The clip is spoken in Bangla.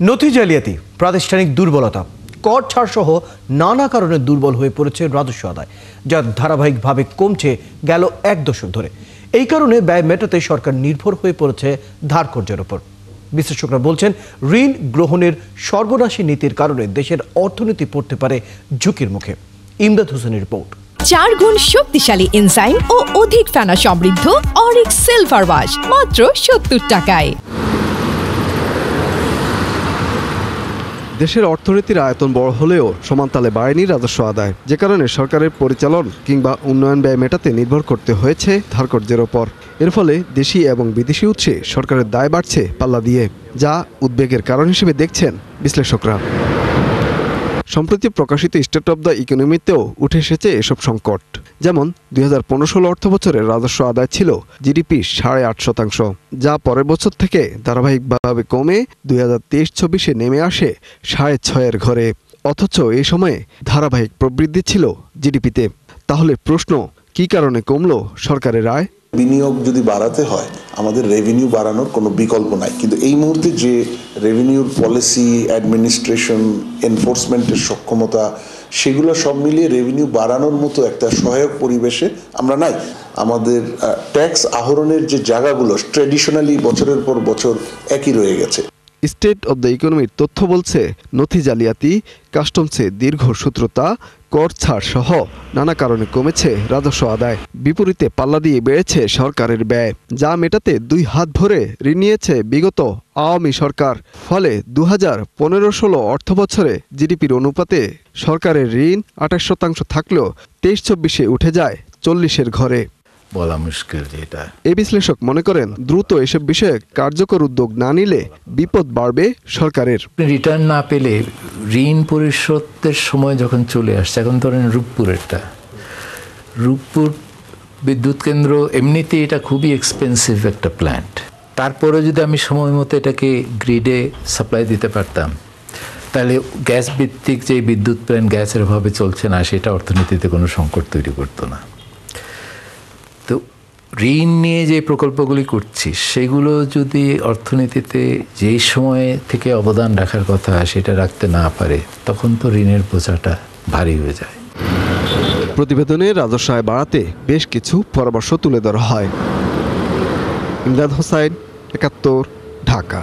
নথি জালিয়াতি, প্রাতিষ্ঠানিক দুর্বলতা, কর ছাড় সহ নানা কারণে দুর্বল হয়ে পড়েছে রাজস্ব আদায়, যা ধারাবাহিকভাবে কমছে গেল এক দশক ধরে। এই কারণে ব্যয় মেটাতে সরকার নির্ভর হয়ে পড়েছে ধার কর্জের ওপর। বিশ্লেষকরা বলছেন, ঋণ গ্রহণের সর্বনাশী নীতির কারণে দেশের অর্থনীতি পড়তে পারে ঝুঁকির মুখে। ইমদাদ হোসেনের রিপোর্ট। 4 গুণ শক্তিশালী এনজাইম ও অধিক ফেনা সমৃদ্ধ অরিক্স সিলভার ওয়াশ মাত্র 70 টাকায়। দেশের অর্থনীতির আয়তন বড় হলেও সমানতালে বাড়েনি রাজস্ব আদায়, যে কারণে সরকারের পরিচালন কিংবা উন্নয়ন ব্যয় মেটাতে নির্ভর করতে হয়েছে ধারকর্জের ওপর। এর ফলে দেশি এবং বিদেশি উৎসে সরকারের দায় বাড়ছে পাল্লা দিয়ে, যা উদ্বেগের কারণ হিসেবে দেখছেন বিশ্লেষকরা। সম্প্রতি প্রকাশিত স্টেট অব দ্য ইকোনমিতেও উঠে এসেছে এসব সংকট। যেমন 2015-16 অর্থ বছরের রাজস্ব আদায় ছিল জিডিপি 8.5%, যা পরের বছর থেকে ধারাবাহিকভাবে কমে 2023-24-এ নেমে আসে 6.5-এর ঘরে। অথচ এই সময়ে ধারাবাহিক প্রবৃদ্ধি ছিল জিডিপিতে। তাহলে প্রশ্ন, কী কারণে কমলো সরকারের আয়? বিনিয়োগ যদি বাড়াতে হয়, আমাদের রেভিনিউ বাড়ানোর কোনো বিকল্প নাই। কিন্তু এই মুহূর্তে যে রেভিনিউর পলিসি, অ্যাডমিনিস্ট্রেশন, এনফোর্সমেন্টের সক্ষমতা, সেগুলো সব মিলিয়ে রেভিনিউ বাড়ানোর মতো একটা সহায়ক পরিবেশে আমরা নাই। আমাদের ট্যাক্স আহরণের যে জায়গাগুলো ট্র্যাডিশনালি বছরের পর বছর একই রয়ে গেছে। স্টেট অব দ্য ইকোনমির তথ্য বলছে, নথি জালিয়াতি, কাস্টমসে দীর্ঘসূত্রতা, কর ছাড় সহ নানা কারণে কমেছে রাজস্ব আদায়। বিপরীতে পাল্লা দিয়ে বেড়েছে সরকারের ব্যয়, যা মেটাতে 2 হাত ভরে ঋণ নিয়েছে বিগত আওয়ামী সরকার। ফলে 2015-16 অর্থ বছরে জিডিপির অনুপাতে সরকারের ঋণ 28% থাকলেও 23-24-এ উঠে যায় 40-এর ঘরে। বলা মুশকিল যেটা। এই বিশ্লেষক মনে করেন, দ্রুত এসব বিষয়ে কার্যকর উদ্যোগ না নিলে বিপদ বাড়বে সরকারের। রিটার্ন না পেলে ঋণ পরিশোধের সময় যখন চলে আসছে, এখন ধরেন রূপপুর বিদ্যুৎ কেন্দ্র, এমনিতে এটা খুবই এক্সপেন্সিভ একটা প্ল্যান্ট। তারপরে যদি আমি সময় মতো এটাকে গ্রিডে সাপ্লাই দিতে পারতাম, তাহলে গ্যাস ভিত্তিক যে বিদ্যুৎ প্ল্যান্ট গ্যাসের অভাবে চলছে না, সেটা অর্থনীতিতে কোনো সংকট তৈরি করতো না। তো ঋণ নিয়ে যে প্রকল্পগুলি করছি, সেগুলো যদি অর্থনীতিতে যেই সময় থেকে অবদান রাখার কথা সেটা রাখতে না পারে, তখন তো ঋণের বোঝাটা ভারী হয়ে যায়। প্রতিবেদনে রাজস্ব আয় বাড়াতে বেশ কিছু পরামর্শ তুলে ধরা হয়। ইমদাদ হোসেন, 71, ঢাকা।